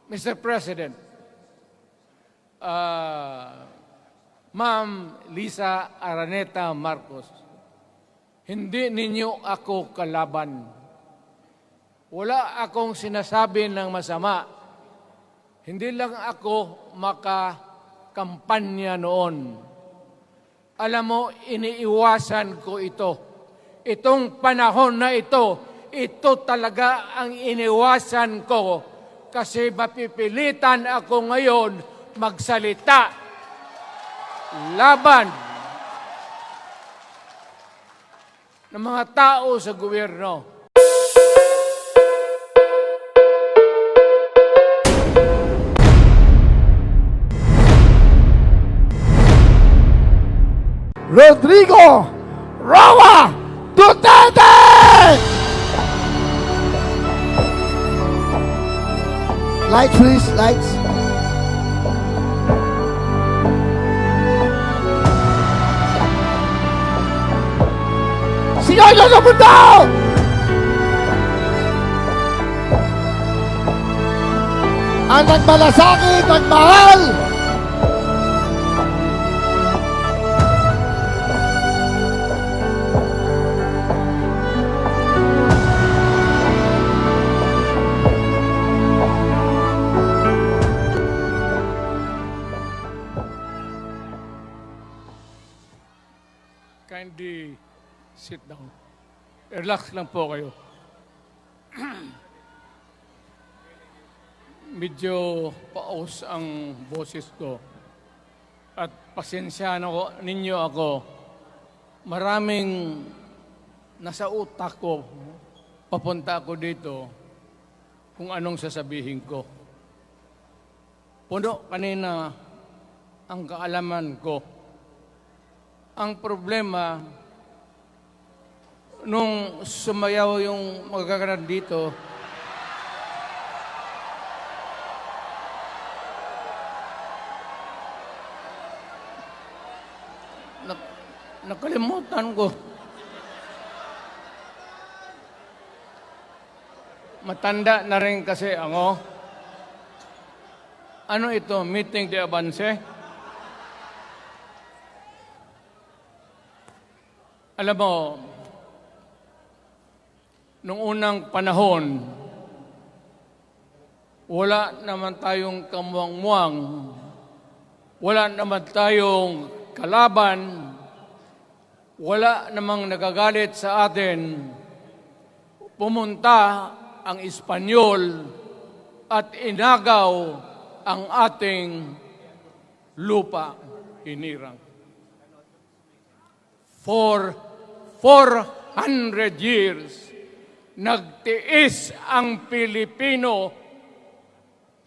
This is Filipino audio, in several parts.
Mr. President, Ma'am Lisa Araneta Marcos, hindi ninyo ako kalaban. Wala akong sinasabi ng masama. Hindi lang ako makakampanya noon. Alam mo, iniiwasan ko ito. Itong panahon na ito talaga ang iniwasan ko kasi mapipilitan ako ngayon magsalita laban ng mga tao sa gobyerno. Rodrigo Roa Duterte! Lights, please, lights. Señor Los Apuntados! Ang nagmalasakit, nagmahal, Kindly sit down. Relax lang po kayo. Medyo paus ang boses ko. At pasensyahan ninyo ako. Maraming nasa utak ko. Papunta ako dito kung anong sasabihin ko. Puno kanina ang kaalaman ko. Ang problema, nung sumayaw yung magkakaroon dito, nakalimutan ko. Matanda na rin kasi ako. Ano ito? Meeting de Avance? Alam mo, nung unang panahon, wala naman tayong kamuang-muang, wala naman tayong kalaban, wala namang nagagalit sa atin. Pumunta ang Espanyol at inagaw ang ating lupa, hinirang. For 400 years, nagtiis ang Pilipino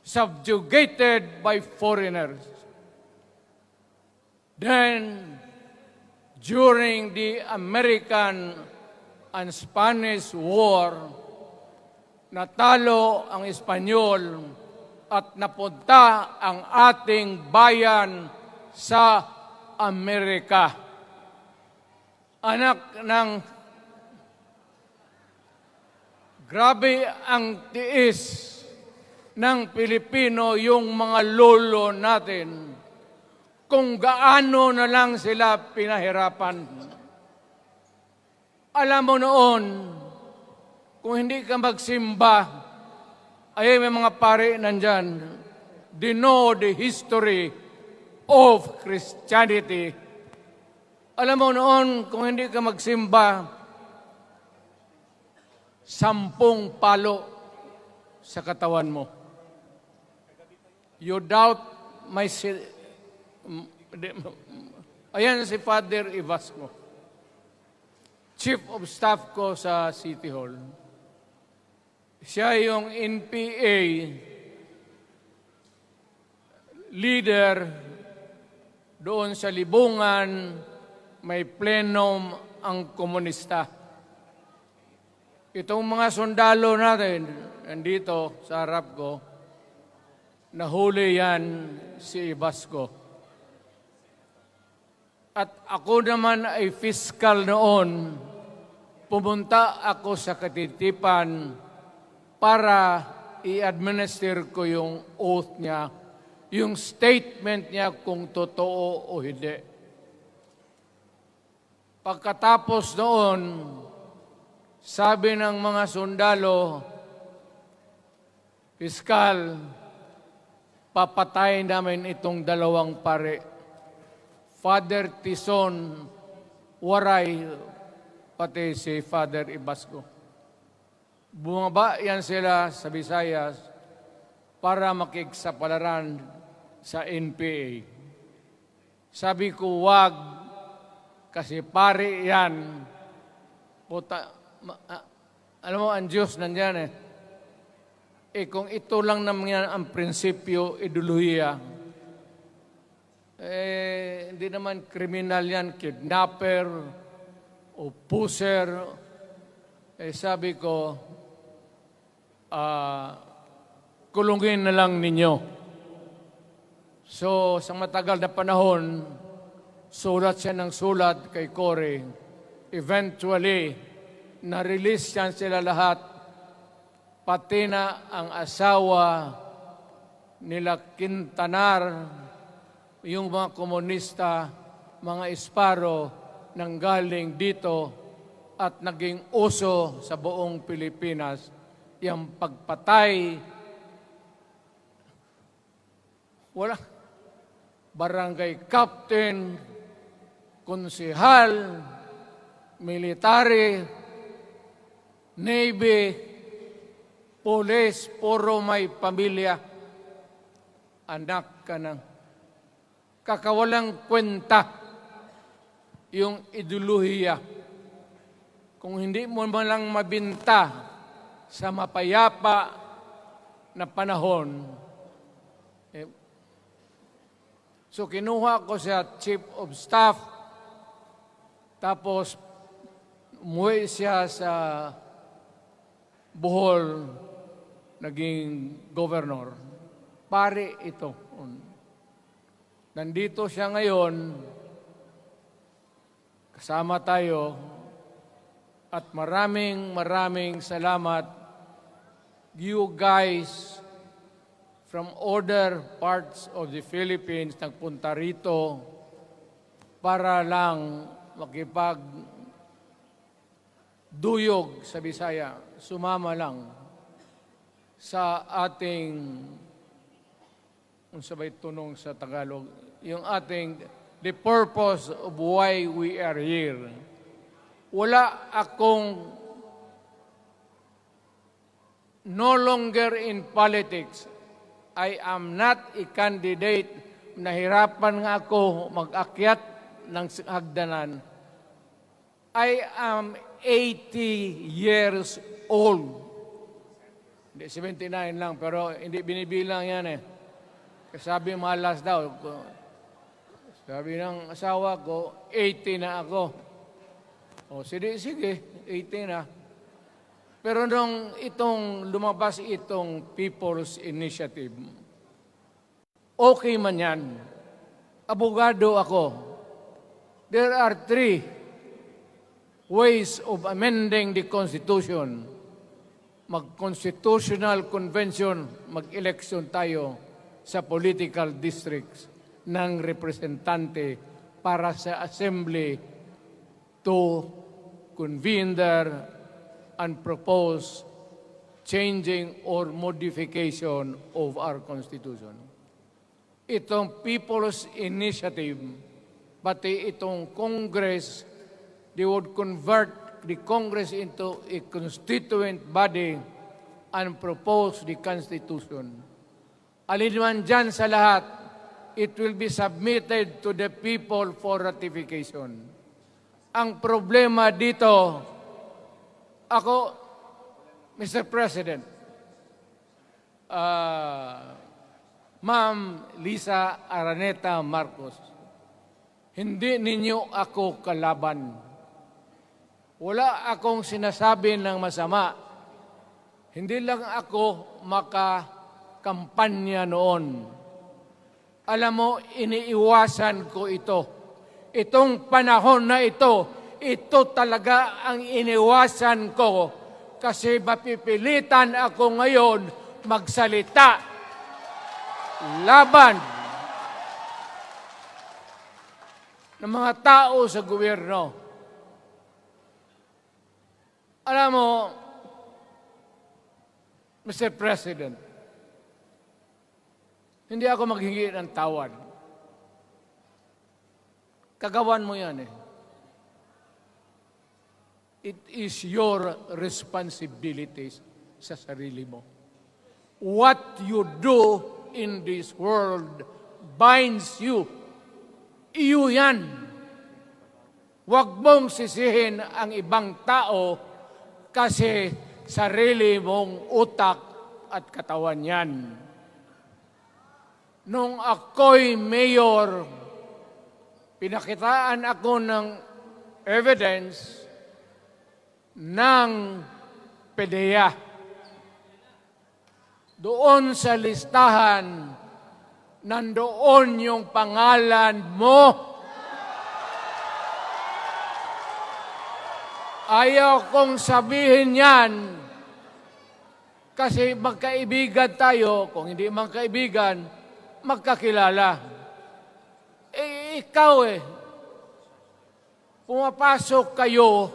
subjugated by foreigners. Then, during the American and Spanish War, natalo ang Espanyol at napunta ang ating bayan sa Amerika. Anak ng grabe ang tiis ng Pilipino, yung mga lolo natin, kung gaano na lang sila pinahirapan. Alam mo noon, kung hindi ka magsimba, ay may mga pare nandyan, they know the history of Christianity. Alam mo noon, kung hindi ka magsimba, 10 palo sa katawan mo. You doubt my... Ayan si Father Ivasco, Chief of Staff ko sa City Hall. Siya yung NPA leader doon sa Libungan. May plenum ang komunista. Itong mga sundalo natin, nandito sa harap ko, nahuli yan si Ivasco. At ako naman ay fiscal noon, pumunta ako sa Katitipan para i-administer ko yung oath niya, yung statement niya kung totoo o hindi. Pagkatapos noon, sabi ng mga sundalo, Piskal, papatay namin itong dalawang pare. Father Tison Waray, pati si Father Ibasco. Bumaba yan sila sa Visayas para makiksapalaran sa NPA. Sabi ko, wag, kasi pare yan. Puta, alam mo, ang Diyos nandyan eh. Kung ito lang naman yan ang prinsipyo, ideolohiya, hindi naman kriminal yan, kidnapper o pusher. Sabi ko, kulungin na lang ninyo. So, sa matagal na panahon, sulat siya ng sulat kay Cory. Eventually, na-release yan sila lahat, pati na ang asawa nila Quintanar, yung mga komunista, mga Esparo, nang galing dito at naging uso sa buong Pilipinas, yung pagpatay, wala, barangay captain, konsehal, military, navy, police, puro may pamilya, anak ka ng kakawalang kwenta yung ideolohiya. Kung hindi mo man lang mabinta sa mapayapa na panahon, so kinuha ko siya Chief of Staff, tapos umuwi siya sa Bohol, naging governor. Pare ito. Nandito siya ngayon, kasama tayo, at maraming salamat. You guys from other parts of the Philippines nagpunta rito para lang makipagduyog sa Bisaya. Sumama lang sa ating, kung sabay tunong sa Tagalog, yung ating, the purpose of why we are here. Wala akong, no longer in politics. I am not a candidate. Nahirapan nga ako mag-akyat ng hagdanan. I am 80 years old. Hindi, 79 lang, pero hindi binibilang yan eh. Sabi malas daw. Sabi ng asawa ko, 80 na ako. O, sige, 80 na. Pero nung lumabas itong People's Initiative, okay man yan. Abogado ako. There are 3 ways of amending the Constitution. Mag-constitutional convention, mag-election tayo sa political districts ng representante para sa assembly to convene there and propose changing or modification of our Constitution. Itong People's Initiative, pati itong Congress, they would convert the Congress into a constituent body and propose the Constitution. Alinman dyan sa lahat, it will be submitted to the people for ratification. Ang problema dito, ako, Mr. President, Ma'am Lisa Araneta Marcos, hindi ninyo ako kalaban. Wala akong sinasabi ng masama. Hindi lang ako makakampanya noon. Alam mo, iniiwasan ko ito. Itong panahon na ito talaga ang iniwasan ko kasi mapipilitan ako ngayon magsalita laban ng mga tao sa gobyerno. Alam mo, Mr. President, hindi ako maghingi ng tawad. Kagawan mo yan eh. It is your responsibility sa sarili mo. What you do in this world binds you. Iyo yan. Huwag mong sisihin ang ibang tao kasi sarili mong utak at katawan yan. Nung ako'y mayor, pinakitaan ako ng evidence ng PDEA. Doon sa listahan, nandoon yung pangalan mo. Ayaw kong sabihin yan kasi magkaibigan tayo. Kung hindi magkaibigan, magkakilala. Ikaw pumapasok kayo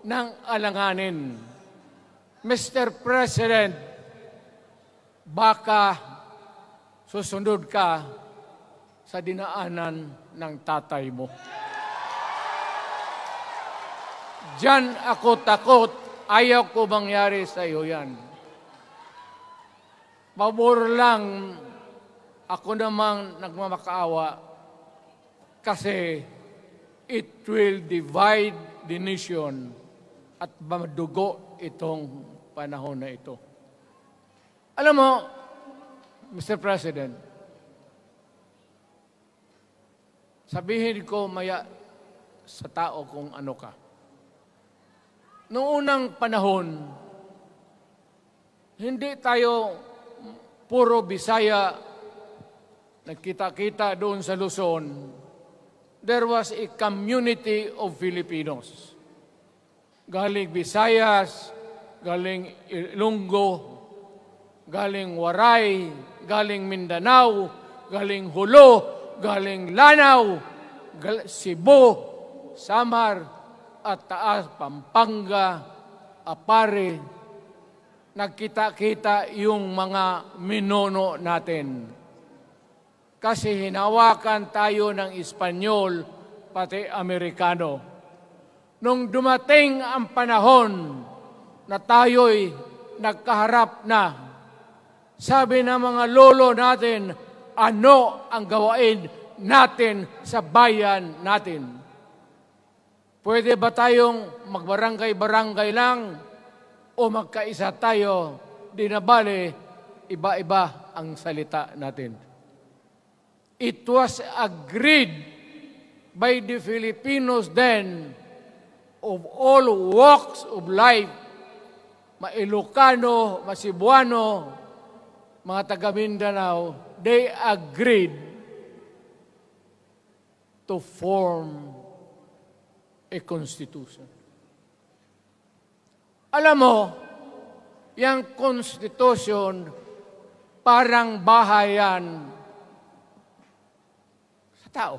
ng alanganin. Mr. President, baka susunod ka sa dinaanan ng tatay mo. Diyan ako takot. Ayaw ko mangyari sa iyo yan. Pabor lang, ako namang nagmamakaawa kasi it will divide the nation at madugo itong panahon na ito. Alam mo, Mr. President, sabihin ko maya sa tao kung ano ka. Noong unang panahon, hindi tayo puro Bisaya, nagkita-kita doon sa Luzon. There was a community of Filipinos. Galing Visayas, galing Ilonggo, galing Waray, galing Mindanao, galing Hulo, galing Lanao, Cebu, Samar, at Taas, Pampanga, Apare. Nagkita-kita yung mga minono natin. Kasi hinawakan tayo ng Espanyol, pati Amerikano. Nung dumating ang panahon na tayo'y nagkaharap na, sabi ng mga lolo natin, ano ang gawain natin sa bayan natin? Pwede ba tayong magbarangay-barangay lang o magkaisa tayo? Di na bale, iba-iba ang salita natin. It was agreed by the Filipinos then of all walks of life, Ma-Ilocano, Ma-Cebuano, mga taga Mindanao, they agreed to form a constitution. Alam mo, yung constitution parang bahayan sa tao.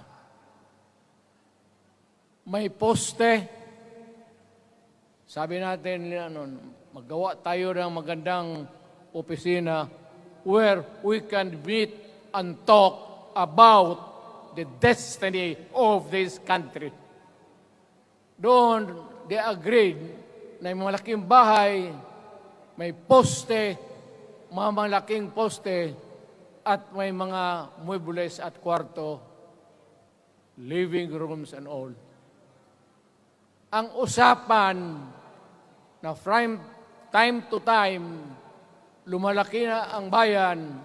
May poste. Sabi natin, maggawa tayo ng magandang opisina where we can meet and talk about the destiny of this country. Doon, they agreed na may malaking bahay, may poste, mga malaking poste, at may mga muebles at kwarto, living rooms and all. Ang usapan na from time to time, lumalaki na ang bayan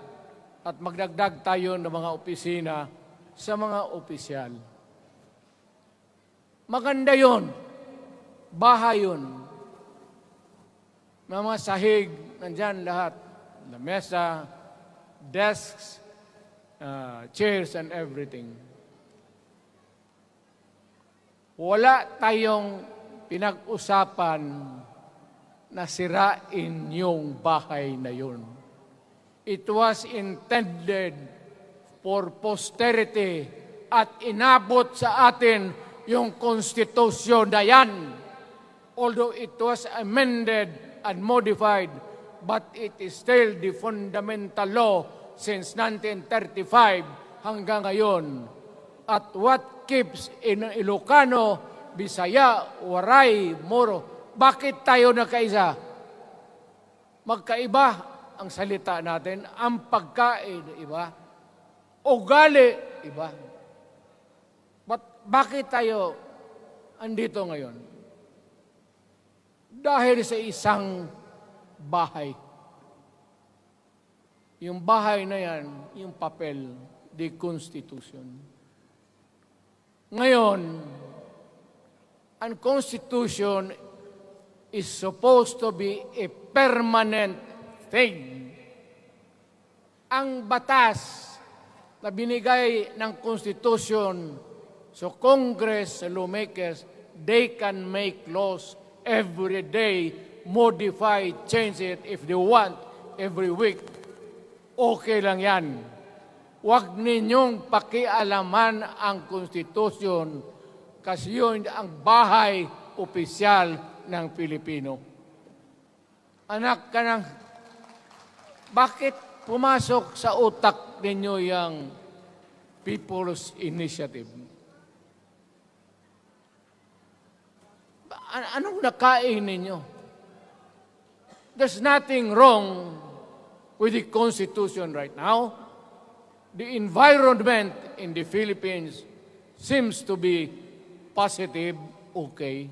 at magdagdag tayo ng mga opisina sa mga opisyal. Maganda yun. Bahay yun. Mga sahig, nandyan lahat. Lamesa, desks, chairs, and everything. Wala tayong pinag-usapan na sirain yung bahay na yun. It was intended for posterity at inabot sa atin yung konstitusyon na yan. Although it was amended and modified, but it is still the fundamental law since 1935 hanggang ngayon. At what keeps in Ilocano, Bisaya, Waray, Moro, bakit tayo nagkaisa? Magkaiba ang salita natin, ang pagkain, iba. Ugali, iba. Bakit tayo andito ngayon? Dahil sa isang bahay. Yung bahay na yan, yung papel, the Constitution. Ngayon, ang Constitution is supposed to be a permanent thing. Ang batas na binigay ng Constitution sa Congress, sa lawmakers, they can make laws every day, modify, change it if they want, every week. Okay lang yan. Huwag ninyong pakialaman ang Constitution kasi yun ang bahay opisyal ng Pilipino. Anak ka ng, bakit pumasok sa utak ninyo yung People's Initiative? Anong nakain ninyo? There's nothing wrong with the Constitution right now. The environment in the Philippines seems to be positive, okay.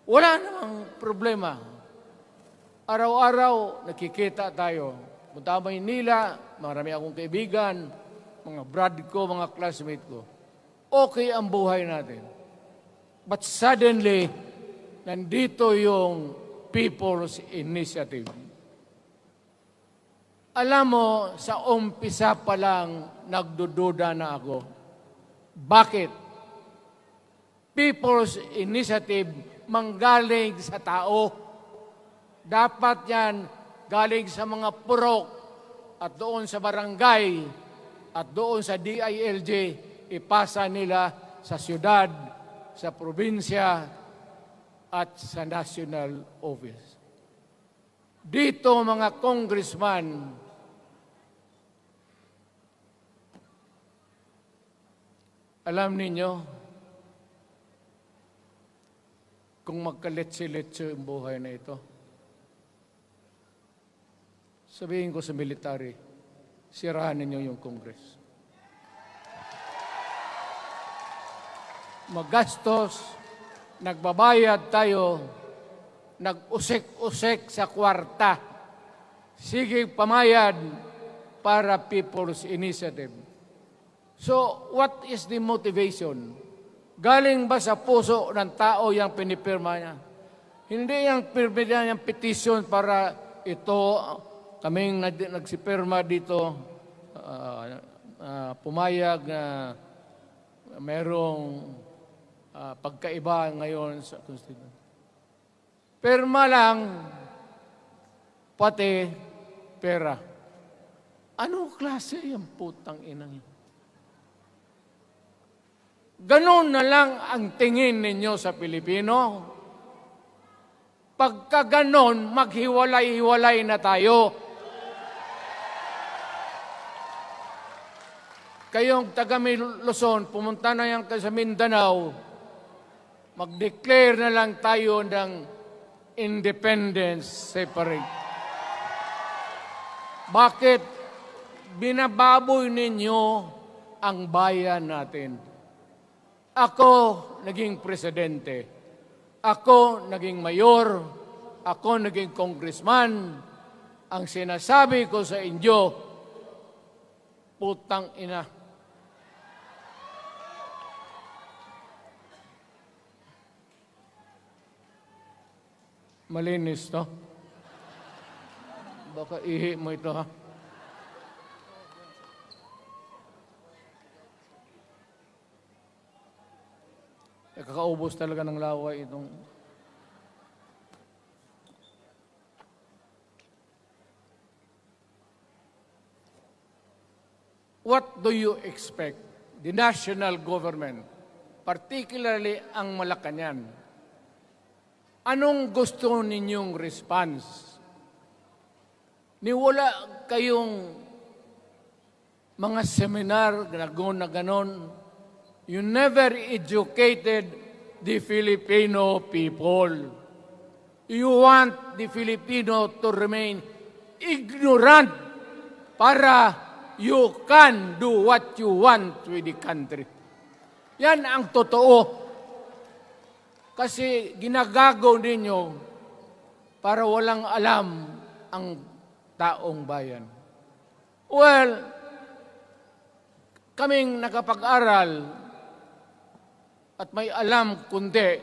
Wala namang problema. Araw-araw, nakikita tayo. Punta Maynila, marami akong kaibigan, mga brad ko, mga classmate ko. Okay ang buhay natin. But suddenly, nandito yung People's Initiative. Alam mo, sa umpisa pa lang, nagdududa na ako. Bakit? People's Initiative manggaling sa tao. Dapat yan galing sa mga purok at doon sa barangay at doon sa DILG, ipasa nila sa syudad, sa probinsya at sa national office. Dito mga congressman, alam ninyo, kung magkaletse-letse ang buhay na ito, sabihin ko sa military, sirahan ninyo yung Congress. Magastos, nagbabayad tayo, nag-usek-usek sa kwarta. Sige pamayad para People's Initiative. So, what is the motivation? Galing ba sa puso ng tao yung pinipirma niya? Hindi yung pirma niya yung petition para ito, kaming nagsipirma dito, pumayag na merong pagkaiba ngayon sa Constitution. Pirma lang, pati pera. Anong klase yung putang inang yun? Ganon na lang ang tingin ninyo sa Pilipino. Pagka ganon, maghiwalay-hiwalay na tayo. Kayong taga Luzon, pumunta na yan sa Mindanao, mag-declare na lang tayo ng independence separate. Bakit binababoy ninyo ang bayan natin? Ako naging presidente. Ako naging mayor. Ako naging congressman. Ang sinasabi ko sa inyo, putang ina. Malinis to. Baka ihi mo ito ha. Kakaubos talaga ng laway itong... what do you expect? The national government, particularly ang Malacanang. Anong gusto ninyong response? Niwala kayong mga seminar na ganon. You never educated the Filipino people. You want the Filipino to remain ignorant para you can do what you want with the country. Yan ang totoo. Kasi ginagago ninyo para walang alam ang taong bayan. Well, kaming nakapag-aral at may alam kundi,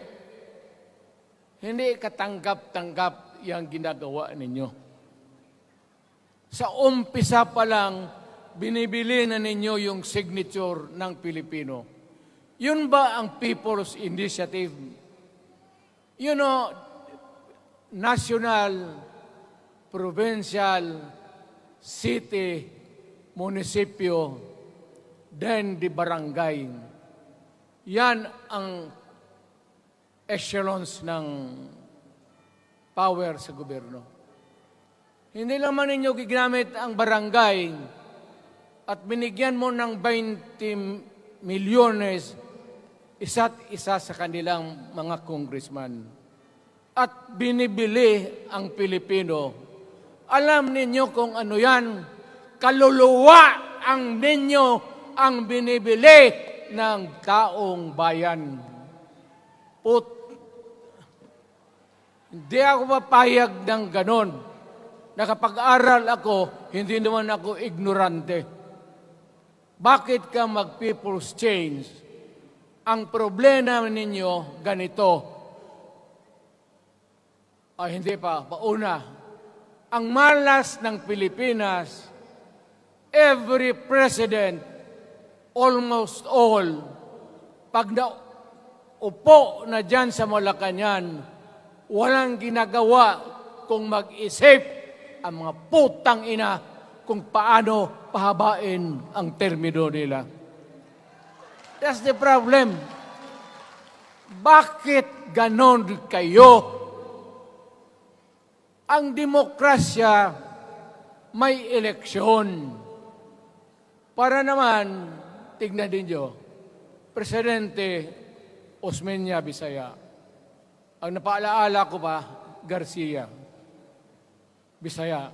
hindi katanggap-tanggap yung ginagawa ninyo. Sa umpisa pa lang, binibili na ninyo yung signature ng Pilipino. Yun ba ang People's Initiative? You know, national, provincial, city, munisipyo, then the barangay. Yan ang echelons ng power sa gobyerno. Hindi naman ninyo gigamit ang barangay at binigyan mo ng 20 milyones isa't isa sa kanilang mga congressman. At binibili ang Pilipino. Alam ninyo kung ano yan? Kaluluwa ang ninyo ang binibili ng taong bayan. Hindi ako mapayag ng ganon. Nakapag-aral ako, hindi naman ako ignorante. Bakit ka mag-people's change? Ang problema ninyo, ganito. Hindi pa, pauna. Ang malas ng Pilipinas, every president, almost all, pag naupo na dyan sa Malacanang, walang ginagawa kung mag-isip ang mga putang ina kung paano pahabain ang termino nila. That's the problem. Bakit ganon kayo? Ang demokrasya may eleksyon. Para naman, tignan ninyo, Presidente Osmeña Bisaya. Ang napaalaala ko pa, Garcia Bisaya.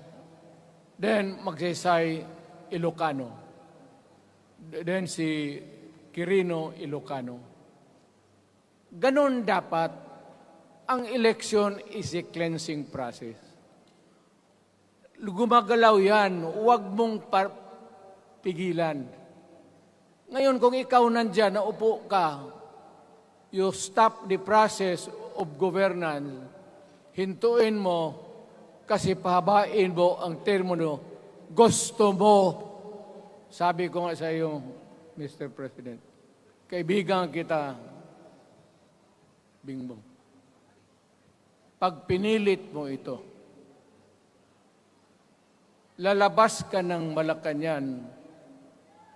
Then Magsaysay Ilocano. Then si Quirino Ilocano. Ganon dapat. Ang election is a cleansing process. Gumagalaw yan. Huwag mong pigilan. Ngayon, kung ikaw nandyan, naupo ka, you stop the process of governance, hintuin mo, kasi pahabain mo ang termino, gusto mo. Sabi ko nga sa iyo, Mr. President, kaibigan kita, Bingbong. Pag pinilit mo ito, lalabas ka ng Malacanang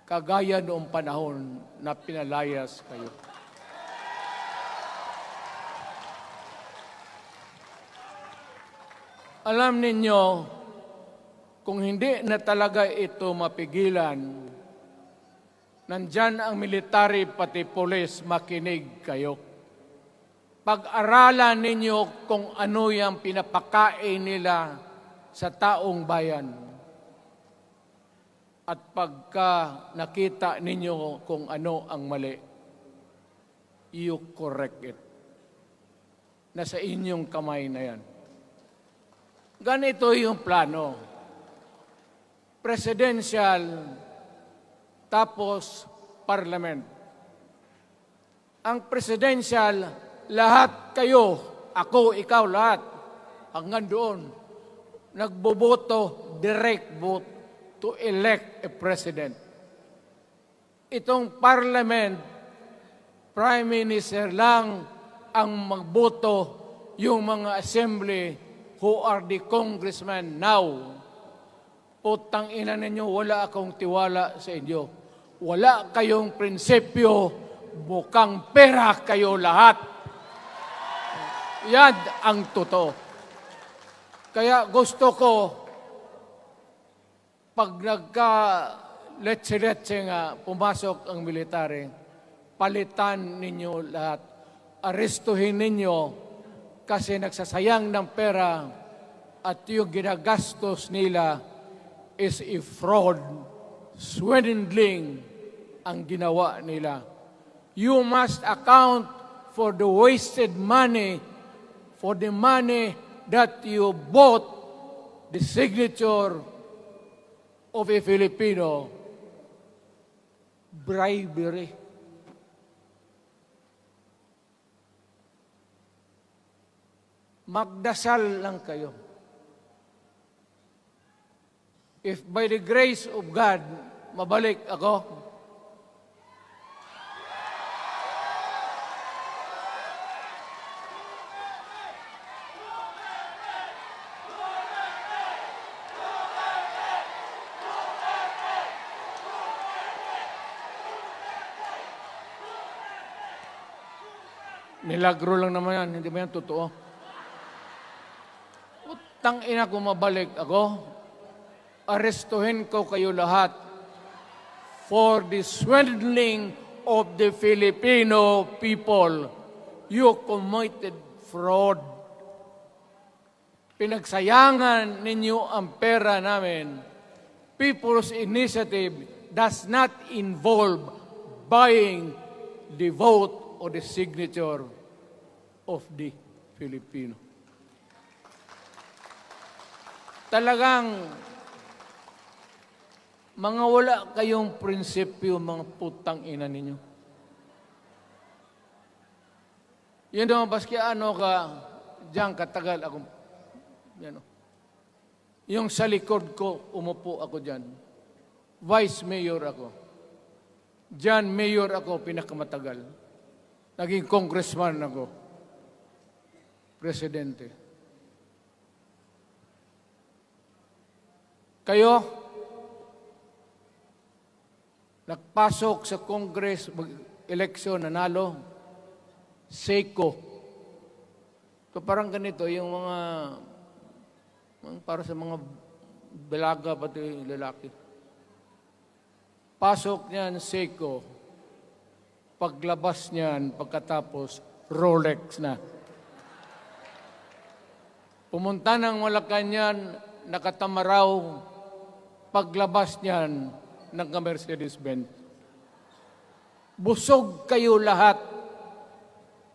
kagaya noong panahon na pinalayas kayo. Alam ninyo, kung hindi na talaga ito mapigilan, nandyan ang military pati polis, makinig kayo. Pag-aralan ninyo kung ano yung pinapakain nila sa taong bayan. At pagka nakita ninyo kung ano ang mali, you correct it. Nasa inyong kamay na yan. Ganito yung plano. Presidential, tapos parliament. Ang presidential, lahat kayo, ako, ikaw, lahat, hanggang doon, nagboboto, direct vote to elect a president. Itong parliament, prime minister lang ang magboto, yung mga assembly who are the congressmen now. Putang ina ninyo, wala akong tiwala sa inyo. Wala kayong prinsipyo, bukang pera kayo lahat. Yan ang totoo. Kaya gusto ko, pag nagka-letse-letse nga pumasok ang military, palitan ninyo lahat. Arestuhin ninyo kasi nagsasayang ng pera at yung ginagastos nila is a fraud, swindling ang ginawa nila. You must account for the wasted money, for the money that you bought the signature of a Filipino. Bribery. Magdasal lang kayo. If by the grace of God, mabalik ako, milagro lang naman yan, hindi ba yan totoo? Utang ina ko mabalik ako, arestuhin ko kayo lahat for the swindling of the Filipino people. You committed fraud. Pinagsayangan ninyo ang pera namin. People's Initiative does not involve buying the vote or the signature of the Filipino. Talagang mga wala kayong prinsipyo, mga putang ina ninyo. Yun naman, baski ano ka, diyan katagal ako, yan o. Yung sa likod ko, umupo ako diyan. Vice Mayor ako. Diyan, Mayor ako, pinakamatagal. Naging congressman ako. Presidente. Kayo, nagpasok sa Congress, eleksyon, nanalo, SECO. So parang ganito, yung mga, para sa mga balaga, pati lalaki. Pasok niyan, SECO. Paglabas niyan, pagkatapos, Rolex na. Pumunta ng Malacanang, nakatamaraw, paglabas niyan, nagka-Mercedes-Benz. Busog kayo lahat.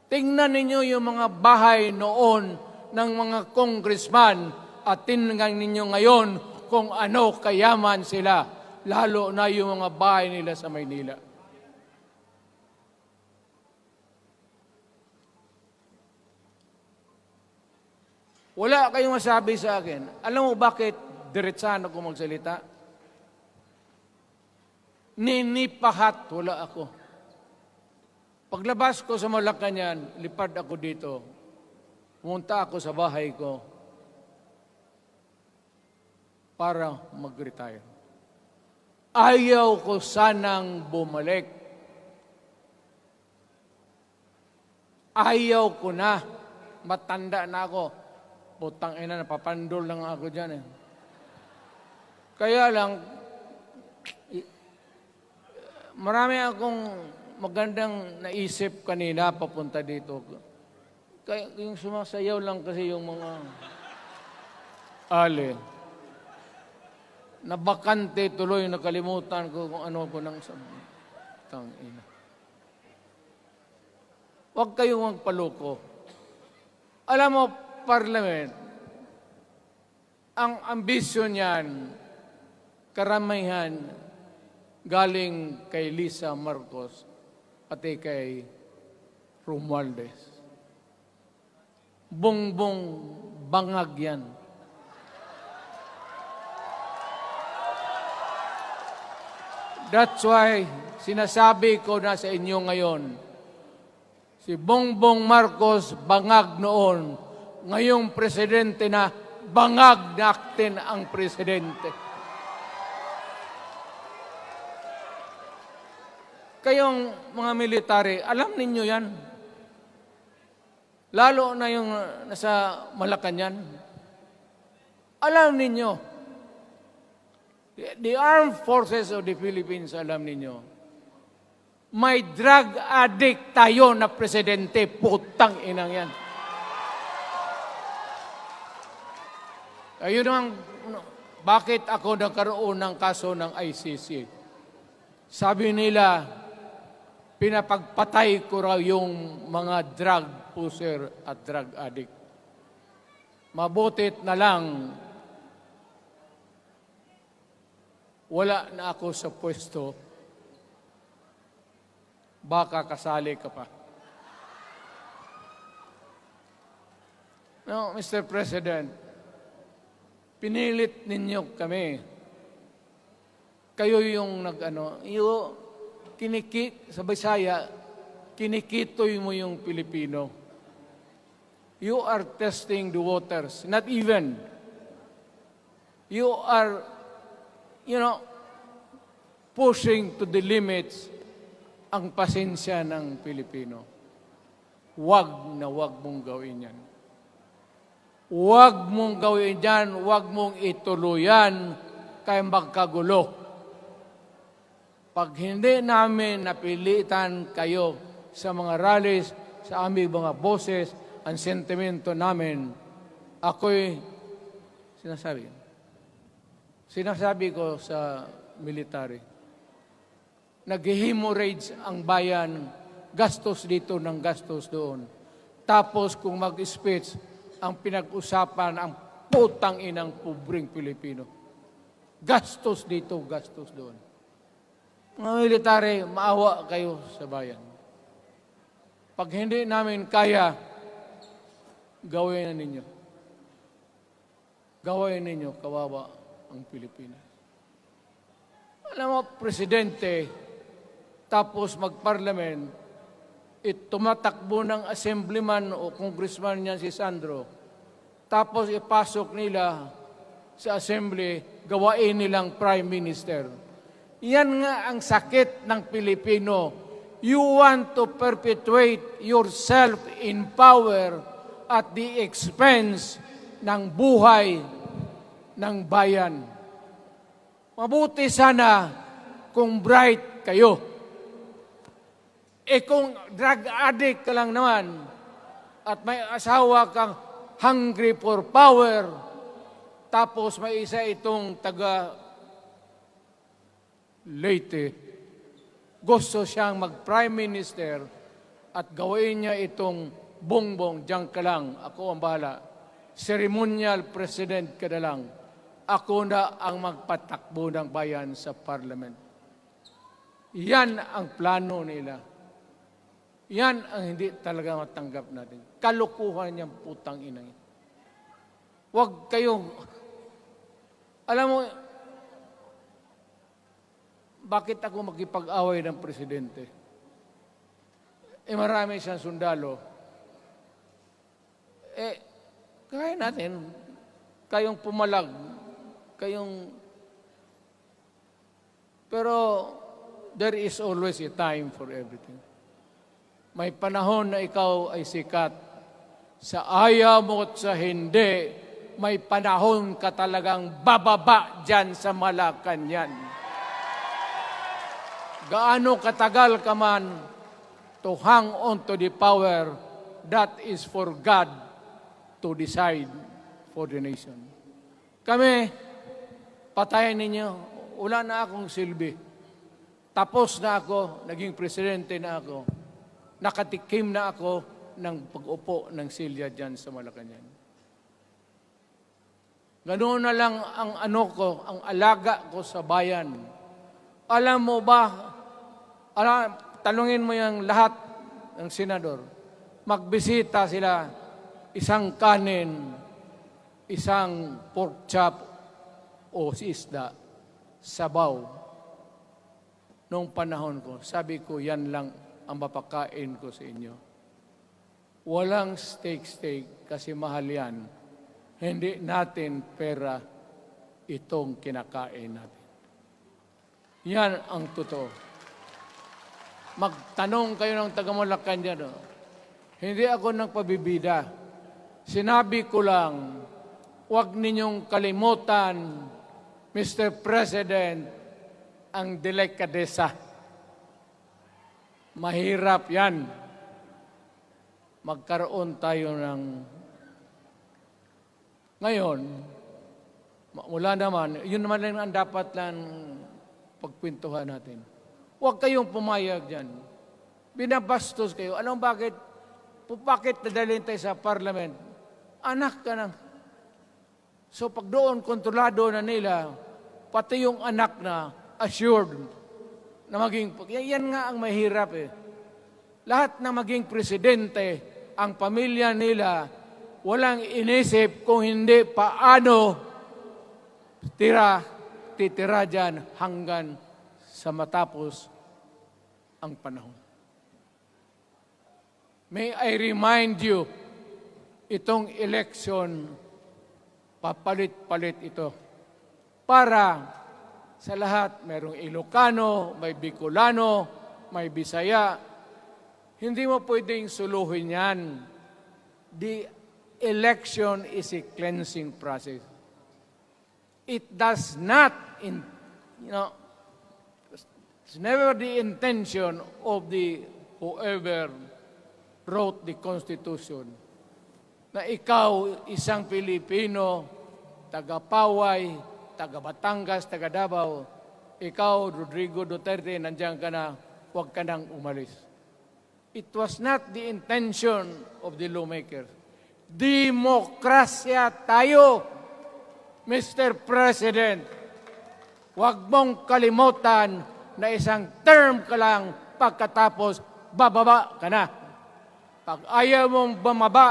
Tingnan ninyo yung mga bahay noon ng mga congressman at tingnan ninyo ngayon kung ano kayaman sila, lalo na yung mga bahay nila sa Maynila. Wala kayong masabi sa akin. Alam mo bakit diretsahan ako magsalita? Ninipahat, wala ako. Paglabas ko sa Malacanang, lipad ako dito. Pumunta ako sa bahay ko para mag-retire. Ayaw ko sanang bumalik. Ayaw ko na. Matanda na ako. Putang ina, napapandol lang ako dyan eh. Kaya lang, marami akong magandang naisip kanina papunta dito. Kaya yung sumasayaw lang kasi yung mga ali. Nabakante tuloy, nakalimutan ko kung ano ko nang ina. Huwag kayong magpaloko. Alam mo, Parliament, ang ambisyon niyan, karamihan, galing kay Lisa Marcos, pati kay Romualdez. Bongbong bangag yan. That's why, sinasabi ko na sa inyo ngayon, si Bongbong Marcos bangag noon, ngayong presidente na, bangag natin ang presidente. Kayong mga military, alam ninyo yan. Lalo na yung nasa Malacanang. Alam ninyo. The Armed Forces of the Philippines, alam ninyo. May drug addict tayo na presidente. Putang inang yan. Ayun ang, bakit ako nagkaroon ng kaso ng ICC? Sabi nila, pinapagpatay ko raw yung mga drug user at drug addict. Mabutit na lang, wala na ako sa pwesto, baka kasali ka pa. No, Mr. President, pinilit ninyo kami. Kayo yung sa Bisaya, kinikitoy mo yung Pilipino. You are testing the waters. Not even. You are, pushing to the limits ang pasensya ng Pilipino. Huwag na huwag mong gawin yan. Huwag mong gawin yan, huwag mong ituluyan, kaya magkagulo. Pag hindi namin napilitan kayo sa mga rallies, sa aming mga boses, ang sentimento namin, ako'y sinasabi ko sa military, nag-hemorrhage ang bayan, gastos dito ng gastos doon. Tapos kung mag-speech, ang pinag-usapan ang putang inang pobreng Pilipino. Gastos dito, gastos doon. Mga military, maawa kayo sa bayan. Pag hindi namin kaya, gawin na ninyo. Gawin ninyo, kawawa ang Pilipinas. Alam mo, presidente, tapos mag-parliament, tumatakbo ng assemblyman o congressman niyan si Sandro, tapos ipasok nila sa assembly, gawain nilang prime minister. Yan nga ang sakit ng Pilipino. You want to perpetuate yourself in power at the expense ng buhay ng bayan. Mabuti sana kung bright kayo. Kung drug addict ka lang naman at may asawa kang hungry for power, tapos may isa itong taga Leyte, gusto siyang mag-prime minister at gawin niya itong bongbong, diyan ka lang, ako ang bahala. Ceremonial president ka na lang. Ako na ang magpatakbo ng bayan sa parliament. Yan ang plano nila. Yan ang hindi talaga matanggap natin. Kalukuhan niyang putang ina. Huwag kayong, alam mo, bakit ako makipag-away ng presidente? Marami siyang sundalo. Kaya natin, kayong pumalag, pero there is always a time for everything. May panahon na ikaw ay sikat. Sa ayaw mo at sa hindi, may panahon ka talagang bababa dyan sa Malacanang. Gaano katagal ka man to hang on to the power, that is for God to decide for the nation. Kami, patayin ninyo, wala na akong silbi. Tapos na ako, naging presidente na ako. Nakatikim na ako ng pag-upo ng silya dyan sa Malacanang. Ganoon na lang ang ang alaga ko sa bayan. Alam mo ba, talungin mo yung lahat ng senador. Magbisita sila, isang kanin, isang pork chop o isda, sabaw. Noong panahon ko, sabi ko, yan lang ang mapakain ko sa inyo. Walang steak kasi mahal yan. Hindi natin pera itong kinakain natin. Yan ang totoo. Magtanong kayo ng taga-Malacanang. Hindi ako nagpabibida. Sinabi ko lang, huwag ninyong kalimutan, Mr. President, ang delikadesa. Mahirap yan. Magkaroon tayo ng... Ngayon, wala naman, yun naman lang ang dapat lang pagkwentuhan natin. Huwag kayong pumayag dyan. Binabastos kayo. Anong bakit? Bakit nadalhin tayo sa parliament? Anak ka na. So pag doon, kontrolado na nila, pati yung anak na assured na maging... Yan nga ang mahirap eh. Lahat na maging presidente, ang pamilya nila, walang inisip kung hindi paano titira dyan hanggang sa matapos ang panahon. May I remind you, itong election, papalit-palit ito. Para sa lahat, mayroong Ilocano, may Bicolano, may Bisaya. Hindi mo pwedeng suluhin yan. The election is a cleansing process. It does not, it's never the intention of the whoever wrote the Constitution na ikaw, isang Pilipino, taga-Paway, taga-Batangas, taga-Davao, ikaw, Rodrigo Duterte, nandiyan ka na, huwag ka nang umalis. It was not the intention of the lawmakers. Demokrasya tayo, Mr. President. Huwag mong kalimutan na isang term ka lang pagkatapos bababa ka na. Pag ayaw mong bumaba,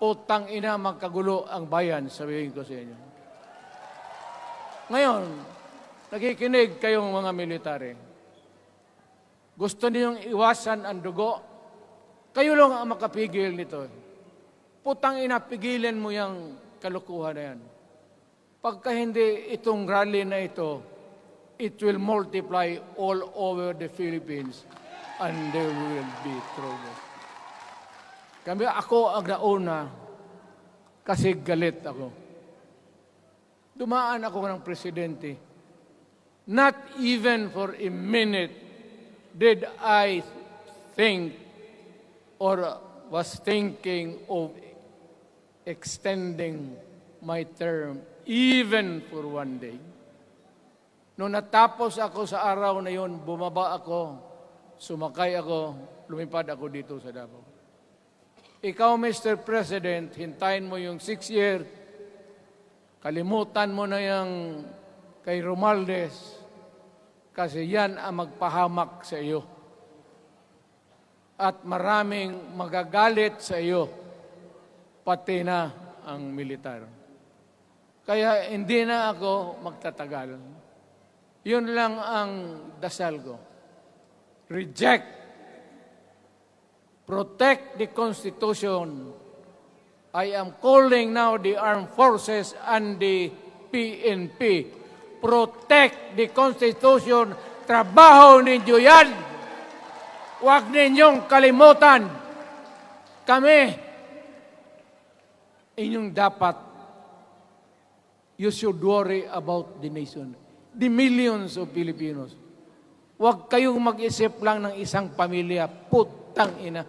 utang ina magkagulo ang bayan, sabihin ko sa inyo. Ngayon, nakikinig kayong mga military. Gusto niyong iwasan ang dugo? Kayo lang ang makapigil nito. Putang ina, pigilan mo yung kalukuhan na yan. Pagka hindi itong rally na ito, it will multiply all over the Philippines and there will be trouble. Ako ang nauna kasi galit ako. Dumaan ako ng presidente. Not even for a minute did I think or was thinking of extending my term even for one day. Nung natapos ako sa araw na yun, bumaba ako, sumakay ako, lumipad ako dito sa Davao. Ikaw, Mr. President, hintayin mo yung 6 year, kalimutan mo na yung kay Romualdez, kasi yan ang magpahamak sa iyo. At maraming magagalit sa iyo, pati na ang militar. Kaya hindi na ako magtatagal. Yun lang ang dasal ko. Reject. Protect the Constitution. I am calling now the armed forces and the PNP. Protect the Constitution. Trabaho ninyo yan. Huwag ninyong kalimutan. Kami, inyong dapat, you should worry about the nation. The millions of Filipinos. Huwag kayong mag-isip lang ng isang pamilya. Putang ina.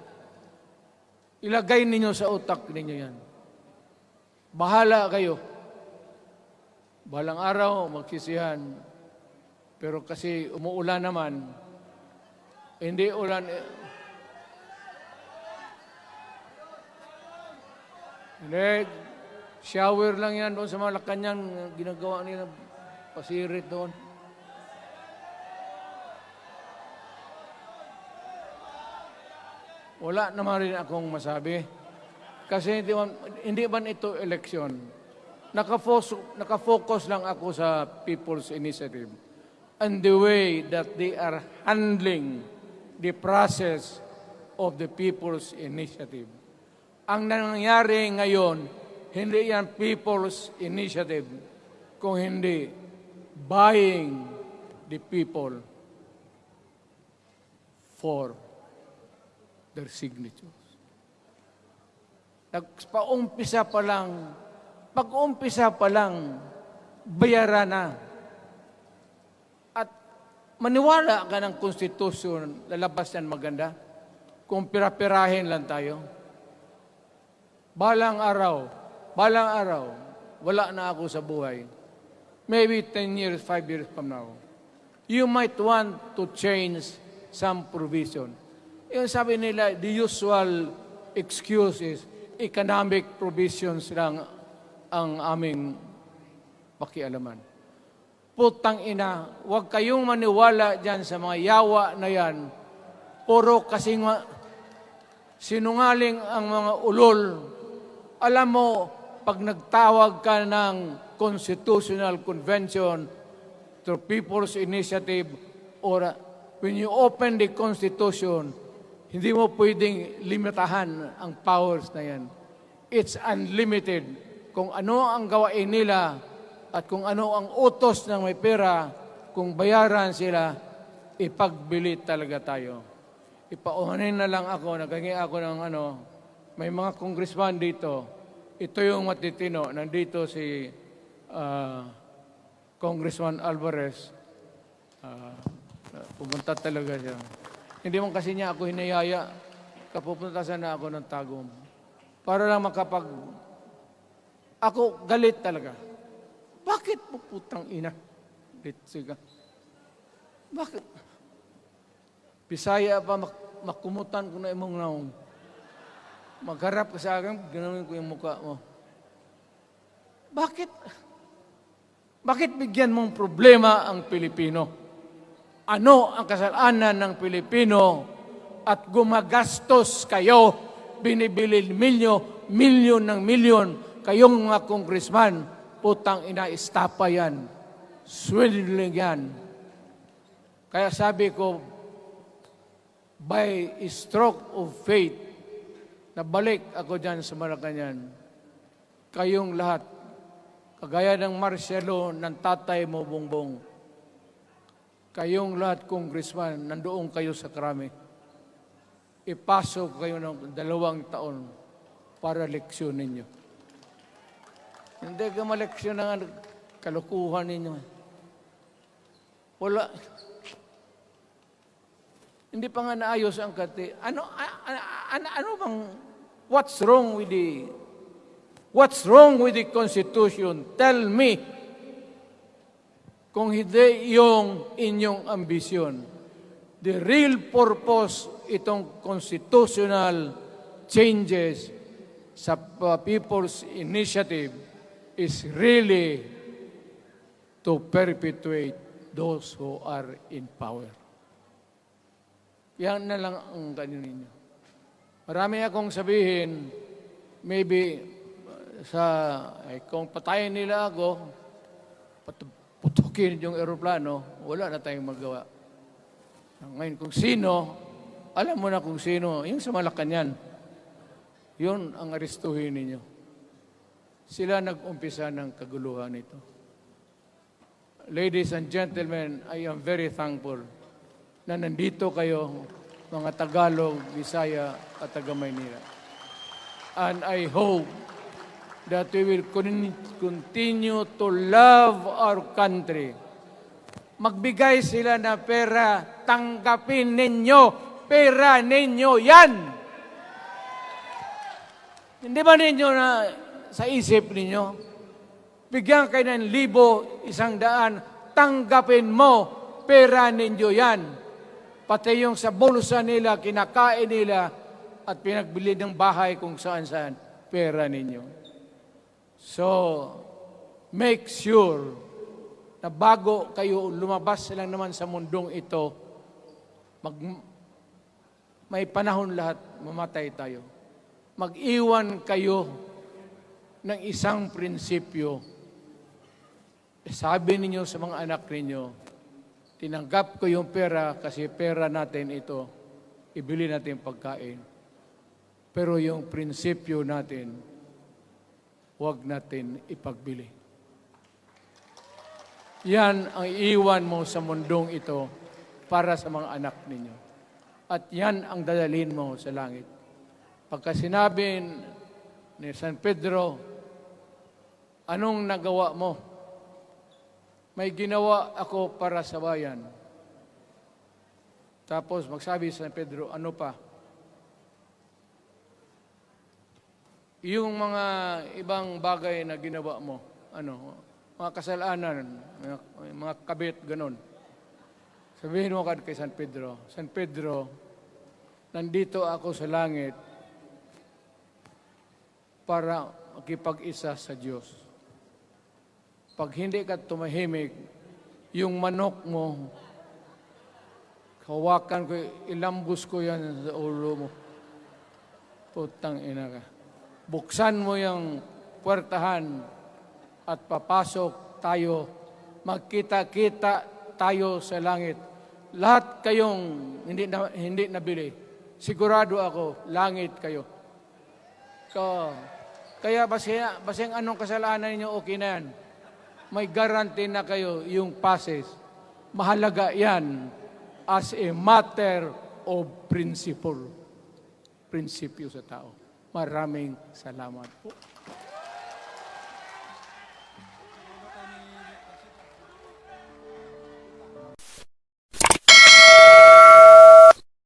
Ilagay ninyo sa utak ninyo yan. Bahala kayo. Balang araw, magsisihan. Pero kasi umuulan naman, hindi ulan. Hindi, shower lang yan doon sa Malacanang, ginagawa nila, pasirit doon. Wala naman rin akong masabi. Kasi hindi man ito eleksyon. Nakafocus lang ako sa People's Initiative and the way that they are handling the process of the People's Initiative. Ang nangyayari ngayon, hindi yan People's Initiative, kung hindi buying the people for their signatures. Pag-umpisa pa lang, bayaran na. At maniwala ka ng konstitusyon, lalabas yan maganda. Kung pira-pirahin lang tayo. Balang araw, wala na ako sa buhay. Maybe 10 years, 5 years from now. You might want to change some provision. Yung sabi nila, the usual excuse is economic provisions lang ang aming pakialaman. Putang ina, huwag kayong maniwala dyan sa mga yawa na yan. Puro kasing sinungaling ang mga ulol. Alam mo, pag nagtawag ka ng Constitutional Convention through People's Initiative or when you open the Constitution, hindi mo pwedeng limitahan ang powers na yan. It's unlimited. Kung ano ang gawain nila at kung ano ang utos ng may pera, kung bayaran sila, ipagbili talaga tayo. Ipauhanin na lang ako, naghangi ako ng may mga congressman dito. Ito yung matitino. Nandito si Congressman Alvarez. Pumunta talaga siya. Hindi mo kasi niya ako hinayaya. Kapupunta sana ako ng Tagum. Para lang Ako galit talaga. Bakit po putang ina? Siga. Bakit? Bisaya pa makumutan ko na imong naong. Magharap ka sa akin, ganoon ko yung mukha mo. Bakit? Bakit bigyan mong problema ang Pilipino? Ano ang kasalanan ng Pilipino at gumagastos kayo, binibili milyon ng milyon, kayong mga congressman, putang ina, istapa yan. Swindling yan. Kaya sabi ko, by a stroke of fate, nabalik ako dyan sa Malacanang. Kayong lahat, kagaya ng Marcelo, ng tatay mo, Bongbong, kayong lahat, congressman, nandoon kayo sa Krami. Ipasok kayo ng 2 taon para leksyon ninyo. Hindi ka maleksyon ng kalukuhan ninyo. Wala. Hindi pa nga naayos ang kati. Ano bang, what's wrong with the Constitution? Tell me. Kung hindi yung inyong ambisyon. The real purpose itong constitutional changes sa People's Initiative is really to perpetuate those who are in power. Yan na lang ang ganyan ninyo. Marami akong sabihin, maybe kung patayin nila ako, putukin yung eroplano, wala na tayong magawa. Ngayon, kung sino, alam mo na kung sino, yung sa Malacanang, yun ang aristuhin ninyo. Sila nag-umpisa ng kaguluhan ito. Ladies and gentlemen, I am very thankful na nandito kayo, mga Tagalog, Bisaya, at taga-Maynila. And I hope that we will continue to love our country. Magbigay sila na pera, tanggapin ninyo, pera ninyo yan. Hindi ba ninyo na sa isip ninyo? Bigyan kayo ng 1,000, 100, tanggapin mo, pera ninyo yan. Pati yung sa bulsa nila, kinakain nila, at pinagbili ng bahay kung saan-saan, pera ninyo. So, make sure na bago kayo lumabas lang naman sa mundong ito, may panahon lahat, mamatay tayo. Mag-iwan kayo ng isang prinsipyo. Sabi ninyo sa mga anak ninyo, tinanggap ko yung pera kasi pera natin ito, ibili natin pagkain. Pero yung prinsipyo natin, huwag natin ipagbili. Yan ang iwan mo sa mundong ito para sa mga anak ninyo. At yan ang dadalhin mo sa langit. Pagka sinabi ni San Pedro, anong nagawa mo? May ginawa ako para sa bayan. Tapos magsabi si San Pedro, ano pa? Yung mga ibang bagay na ginawa mo, mga kasalanan, mga kabit, ganon. Sabihin mo kay San Pedro, nandito ako sa langit para makipag-isa sa Diyos. Pag hindi ka tumahimik, yung manok mo, hawakan ko, ilambos ko yan sa ulo mo. Putang ina ka. Buksan mo yung puwertahan at papasok tayo, magkita-kita tayo sa langit. Lahat kayong hindi nabili, sigurado ako, langit kayo. Kaya basing anong kasalanan ninyo, okay na yan. May guarantee na kayo yung passes. Mahalaga yan as a matter of principle. Prinsipyo sa tao. Maraming salamat po.